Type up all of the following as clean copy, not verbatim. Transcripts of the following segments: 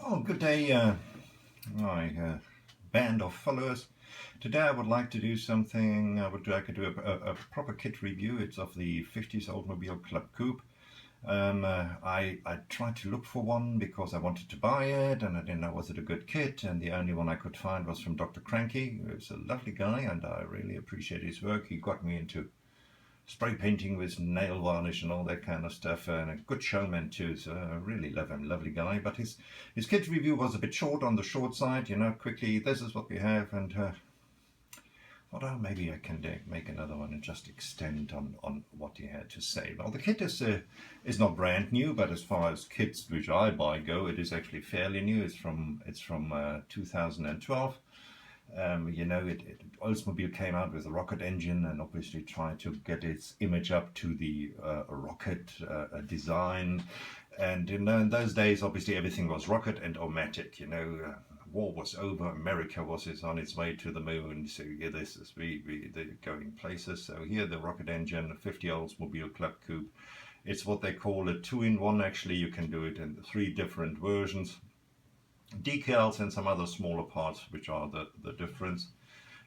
Oh, good day, my band of followers. Today I would like to do something, I would like to do a proper kit review. It's of the 50s Oldsmobile Club Coupe. I tried to look for one because I wanted to buy it and I didn't know was it a good kit, and the only one I could find was from Dr. Cranky. He was a lovely guy and I really appreciate his work. He got me into spray painting with nail varnish and all that kind of stuff, and a good showman too, so I really love him, lovely guy. But his kit review was a bit short, on the short side, quickly, this is what we have, and thought, oh, maybe I can make another one and just extend on what he had to say. Well, the kit is not brand new, but as far as kits which I buy go, it is actually fairly new. It's from 2012. Oldsmobile came out with a rocket engine and obviously tried to get its image up to the rocket design. And in those days, obviously everything was rocket and omatic. War was over, America was on its way to the moon. So here, this is they're going places. So here, the rocket engine, 50 Oldsmobile Club Coupe. It's what they call a 2-in-1. Actually, you can do it in 3 different versions. Decals and some other smaller parts which are the difference.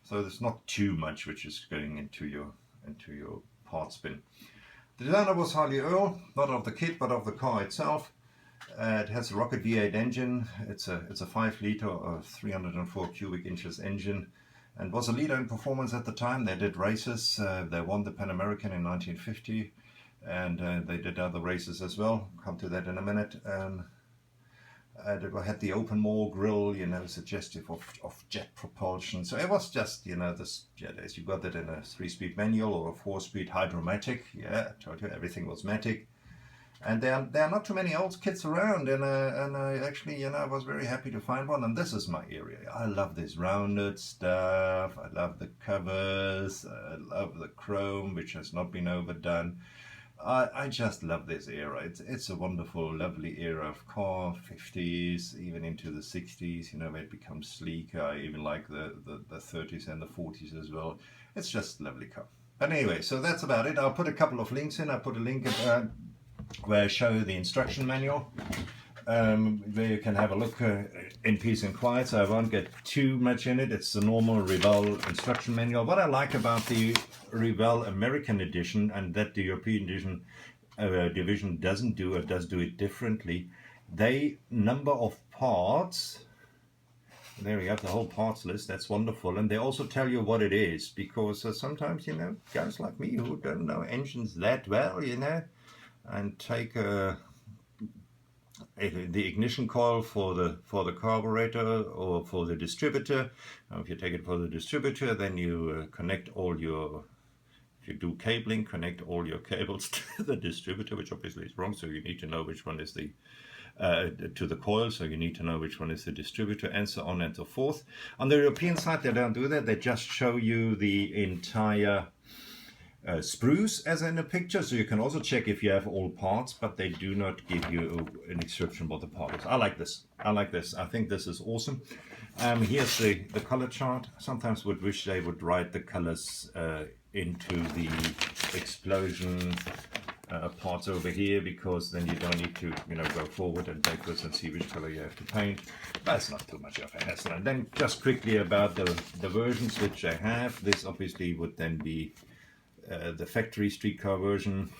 So there's not too much which is going into your parts bin. The designer was Harley Earl, not of the kit but of the car itself. It has a rocket V8 engine. It's a 5-liter or 304 cubic inches engine, and was a leader in performance at the time. They did races. They won the Pan American in 1950, and they did other races as well. Come to that in a minute. It had the open maw grille, suggestive of jet propulsion. So it was just, this jet, as you got it in a 3-speed manual or a 4-speed hydromatic. Yeah, I told you everything was matic. And there are not too many old kits around, and I actually, I was very happy to find one. And this is my area. I love this rounded stuff. I love the covers. I love the chrome, which has not been overdone. I just love this era. It's a wonderful, lovely era of car, 50s, even into the 60s, where it becomes sleeker. I even like the 30s and the 40s as well. It's just a lovely car. But anyway, so that's about it. I'll put a couple of links in. I put a link where I show the instruction manual, where you can have a look in peace and quiet, so I won't get too much in it. It's the normal Revell instruction manual. What I like about the Revell American edition, and that the European division doesn't do, or does do it differently, they number of parts. There we have the whole parts list. That's wonderful. And they also tell you what it is, because sometimes, guys like me who don't know engines that well, and take the ignition coil for the carburetor or for the distributor. If you take it for the distributor, then you connect all your, if you do cabling, connect all your cables to the distributor, which obviously is wrong. So you need to know which one is the to the coil, so you need to know which one is the distributor, and so on and so forth. On the European side, they don't do that. They just show you the entire sprues as in a picture, so you can also check if you have all parts, but they do not give you an description what the part is. I like this. I think this is awesome. Here's the color chart. Sometimes would wish they would write the colors into the explosion parts over here, because then you don't need to go forward and backwards and see which color you have to paint. That's not too much of a hassle. And then just quickly about the versions which I have. This obviously would then be the factory streetcar version.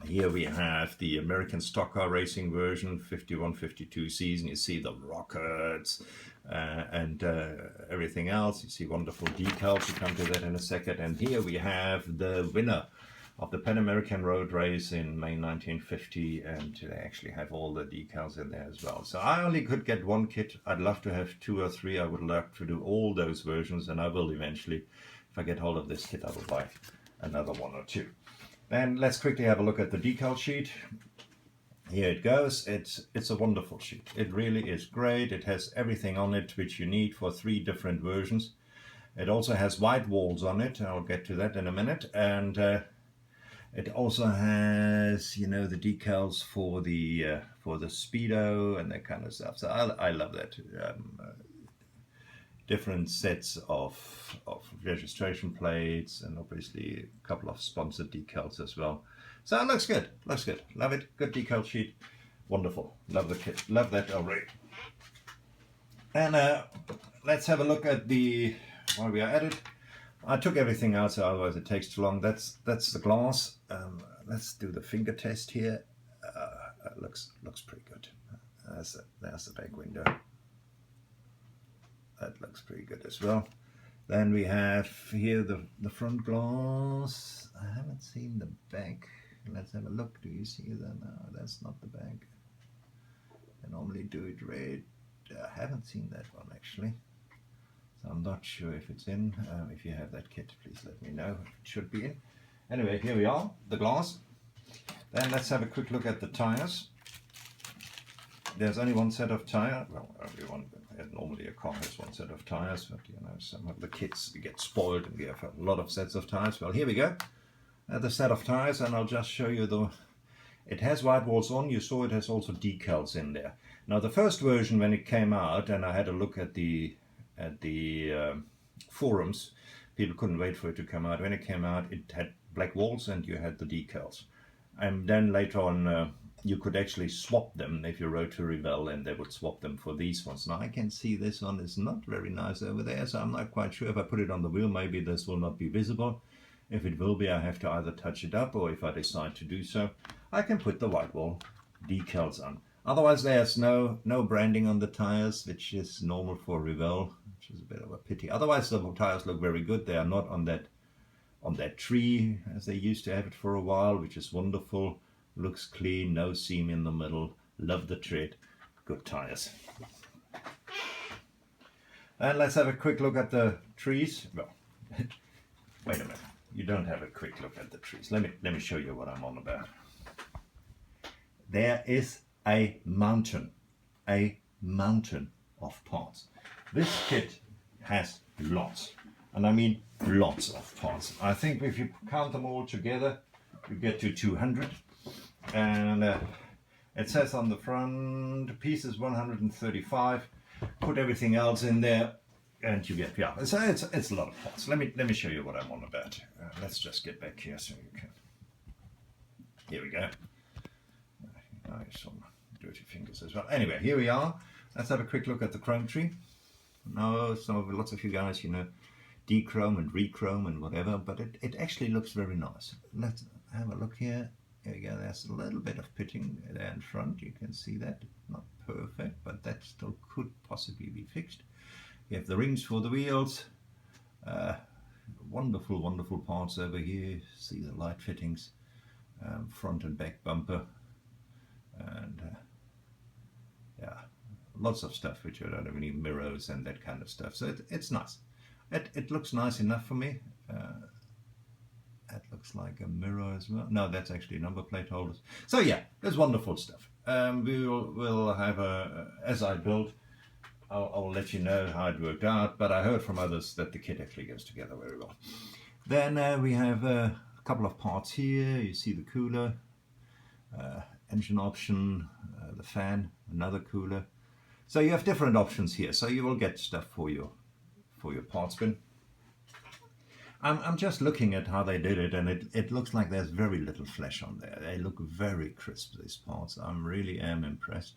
Here we have the American stock car racing version, 51, 52 season. You see the rockets and everything else. You see wonderful decals. We'll come to that in a second. And here we have the winner of the Pan American Road Race in May 1950, and they actually have all the decals in there as well. So I only could get one kit. I'd love to have 2 or 3. I would love to do all those versions, and I will eventually. If I get hold of this kit, I will buy another 1 or 2. Then let's quickly have a look at the decal sheet. Here it goes. It's a wonderful sheet. It really is great. It has everything on it which you need for 3 different versions. It also has white walls on it. I'll get to that in a minute. And it also has, the decals for the speedo and that kind of stuff. So I love that. Different sets of registration plates, and obviously a couple of sponsored decals as well. So it looks good. Love it. Good decal sheet. Wonderful. Love the kit. Love that already. And let's have a look at the, while we are at it, I took everything out, so otherwise it takes too long. That's the glass. Let's do the finger test here. Looks pretty good. There's the back window. That looks pretty good as well. Then we have here the front glass. I haven't seen the back. Let's have a look. Do you see that? No, that's not the back. I normally do it red. I haven't seen that one actually. So I'm not sure if it's in. If you have that kit, please let me know. It should be in. Anyway, here we are, the glass. Then let's have a quick look at the tires. There's only one set of tire. Well, everyone, normally a car has one set of tires, but you know, some of the kits get spoiled and we have a lot of sets of tires. Well, here we go. The set of tires, and I'll just show you it has white walls on. You saw it has also decals in there. Now the first version, when it came out, and I had a look at the forums, people couldn't wait for it to come out. When it came out, it had black walls and you had the decals. And then later on, you could actually swap them if you wrote to Revell, and they would swap them for these ones. Now I can see this one is not very nice over there, so I'm not quite sure. If I put it on the wheel, maybe this will not be visible. If it will be, I have to either touch it up, or if I decide to do so, I can put the white wall decals on. Otherwise, there's no branding on the tires, which is normal for Revell, which is a bit of a pity. Otherwise, the tires look very good. They are not on that tree as they used to have it for a while, which is wonderful. Looks clean, no seam in the middle. Love the tread. Good tires. And let's have a quick look at the trees. Well, wait a minute. You don't have a quick look at the trees. Let me show you what I'm on about. There is a mountain of parts. This kit has lots, and I mean lots of parts. I think if you count them all together, you get to 200. And it says on the front, pieces 135. Put everything else in there, and you get, yeah. So it's a lot of parts. Let me show you what I'm on about. Let's just get back here so you can. Here we go. Nice, some dirty fingers as well. Anyway, here we are. Let's have a quick look at the chrome tree. Now, lots of you guys, you know, dechrome and rechrome and whatever, but it actually looks very nice. Let's have a look here. Here we go. There's a little bit of pitting there in front. You can see that. Not perfect, but that still could possibly be fixed. We have the rings for the wheels. Wonderful, wonderful parts over here. See the light fittings, front and back bumper, and yeah, lots of stuff which I don't have any mirrors and that kind of stuff. So it's nice. It looks nice enough for me. That looks like a mirror as well. No, that's actually number plate holders. So yeah, there's wonderful stuff. We'll have as I build, I'll let you know how it worked out, but I heard from others that the kit actually goes together very well. Then we have a couple of parts here. You see the cooler, engine option, the fan, another cooler. So you have different options here. So you will get stuff for your parts bin. I'm just looking at how they did it, and it looks like there's very little flesh on there. They look very crisp, these parts. I really am impressed.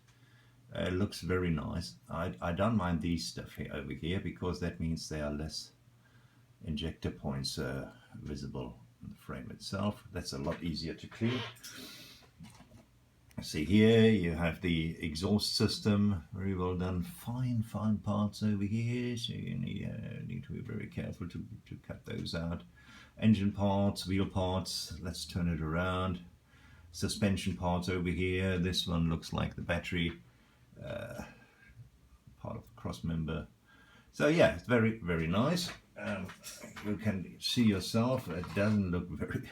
It looks very nice. I don't mind these stuff here over here, because that means there are less injector points visible in the frame itself. That's a lot easier to clean. See here, you have the exhaust system, very well done. Fine parts over here, so you need to be very careful to cut those out. Engine parts, wheel parts, let's turn it around. Suspension parts over here. This one looks like the battery, part of the cross member. So yeah, it's very, very nice. You can see yourself, it doesn't look very,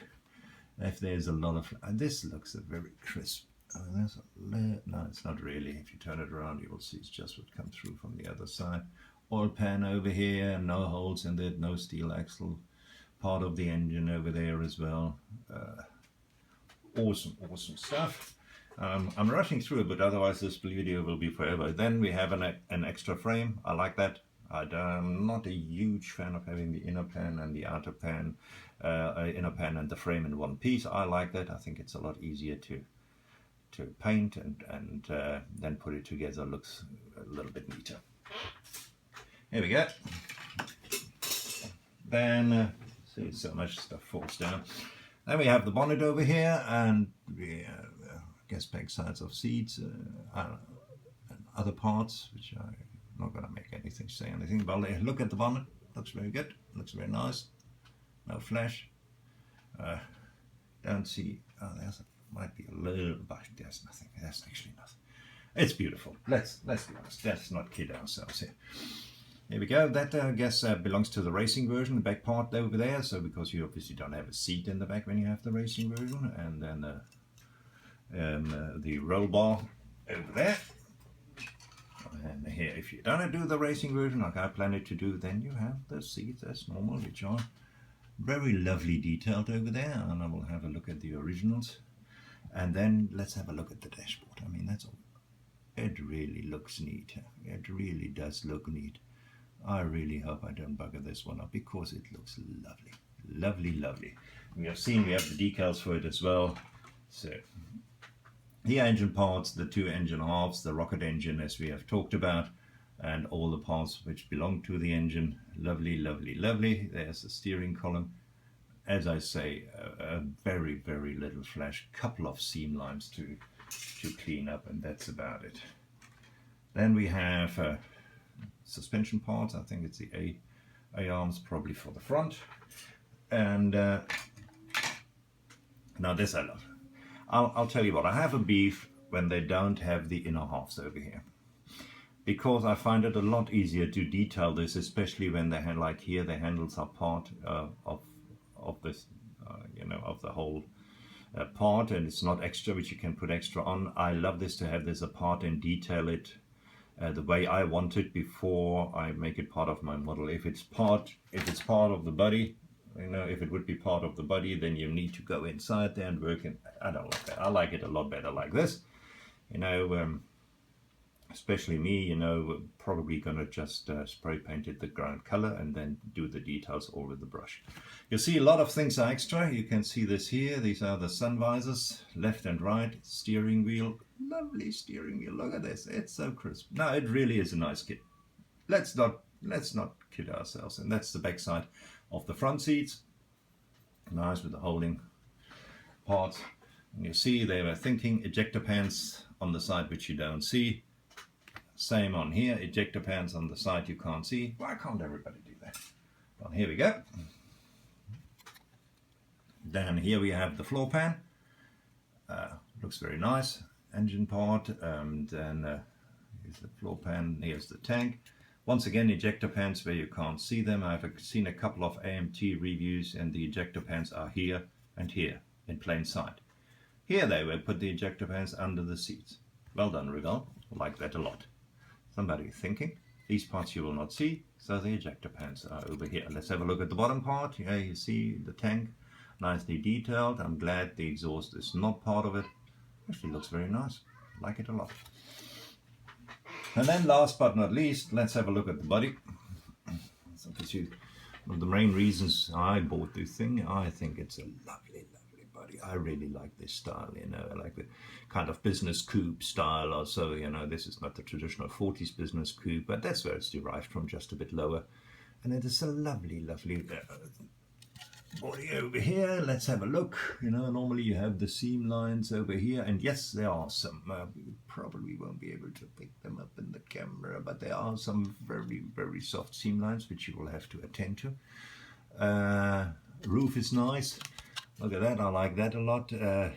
if there's a lot of, this looks very crisp. No, it's not really. If you turn it around, you will see it's just what comes through from the other side. Oil pan over here, no holes in it, no steel axle. Part of the engine over there as well. Awesome stuff. I'm rushing through it, but otherwise this video will be forever. Then we have an extra frame. I like that. I'm not a huge fan of having the inner pan and the outer pan, inner pan and the frame in one piece. I like that. I think it's a lot easier to to paint and then put it together. Looks a little bit neater. Here we go. Then see, so much stuff falls down. Then we have the bonnet over here, and we I guess back sides of seats and other parts, which I'm not going to make anything say anything. But look at the bonnet. Looks very good. Looks very nice. No flash. Don't see. Oh, might be a little, but there's nothing. There's actually nothing. It's beautiful. Let's be honest. Let's not kid ourselves here. Here we go. That I guess belongs to the racing version, the back part over there. So because you obviously don't have a seat in the back when you have the racing version, and then the roll bar over there. And here, if you don't do the racing version like I planned to do, then you have the seats as normal, which are very lovely detailed over there. And I will have a look at the originals, and then let's have a look at the dashboard. I mean, that's all. It really looks neat. It really does look neat. I really hope I don't bugger this one up, because it looks lovely. Lovely, lovely. We have seen we have the decals for it as well. So the engine parts, the two engine halves, the rocket engine as we have talked about, and all the parts which belong to the engine. Lovely, lovely, lovely. There's the steering column. As I say, a very, very little flash. Couple of seam lines to clean up, and that's about it. Then we have suspension parts. I think it's the A arms, probably for the front. And now this I love. I'll tell you what, I have a beef when they don't have the inner halves over here, because I find it a lot easier to detail this, especially when they have, like here, the handles are part of this, you know, of the whole part, and it's not extra, which you can put extra on. I love this to have this apart and detail it the way I want it before I make it part of my model. If it's part of the body, you know, if it would be part of the body, then you need to go inside there and work. And I don't like that. I like it a lot better like this. You know, especially me, you know, probably gonna just spray paint it the ground color and then do the details all with the brush. You'll see a lot of things are extra. You can see this here. These are the sun visors, left and right, steering wheel. Lovely steering wheel. Look at this. It's so crisp. No, it really is a nice kit. Let's not kid ourselves. And that's the back side of the front seats. Nice with the holding parts. And you see they were thinking ejector pants on the side which you don't see. Same on here, ejector pants on the side you can't see. Why can't everybody do that? Well, here we go. Then here we have the floor pan. Looks very nice. Engine part, and then here's the floor pan, here's the tank. Once again, ejector pans where you can't see them. I've seen a couple of AMT reviews, and the ejector pans are here and here in plain sight. Here they will put the ejector pans under the seats. Well done, Revell. I like that a lot. Somebody thinking. These parts you will not see, so the ejector pans are over here. Let's have a look at the bottom part. Here you see the tank, nicely detailed. I'm glad the exhaust is not part of it. Actually looks very nice. I like it a lot. And then last but not least, let's have a look at the body. So one of the main reasons I bought this thing, I think it's a lovely, lovely body. I really like this style, you know, I like the kind of business coupe style or so, you know. This is not the traditional 40s business coupe, but that's where it's derived from, just a bit lower. And it is a lovely, lovely body over here. Let's have a look. You know, normally you have the seam lines over here, and yes, there are some. You probably won't be able to pick them up in the camera, but there are some very, very soft seam lines which you will have to attend to. Roof is nice. Look at that. I like that a lot. The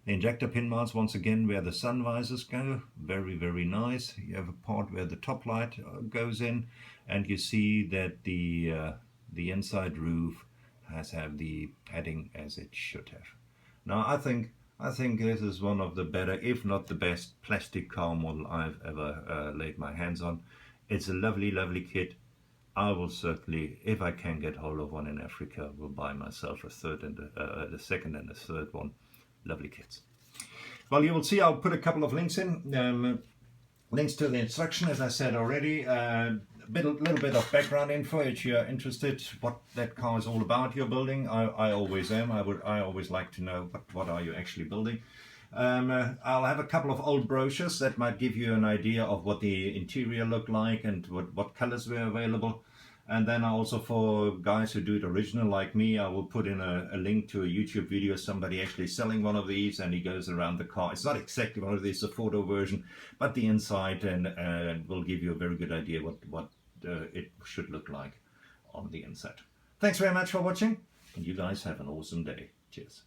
injector pin mounts, once again, where the sun visors go. Very, very nice. You have a part where the top light goes in, and you see that the inside roof has the padding as it should have. Now I think this is one of the better, if not the best, plastic car model I've ever laid my hands on. It's a lovely, lovely kit. I will certainly, if I can get hold of one in Africa, will buy myself a second and a third one. Lovely kits. Well, you will see I'll put a couple of links in. Links to the instruction, as I said already. Little bit of background info if you're interested what that car is all about you're building. I always am. I always like to know what are you actually building. I'll have a couple of old brochures that might give you an idea of what the interior looked like and what colors were available. And then also for guys who do it original like me, I will put in a link to a YouTube video, somebody actually selling one of these, and he goes around the car. It's not exactly one of these, a photo version, but the inside, and will give you a very good idea what it should look like on the inside. Thanks very much for watching, and you guys have an awesome day. Cheers.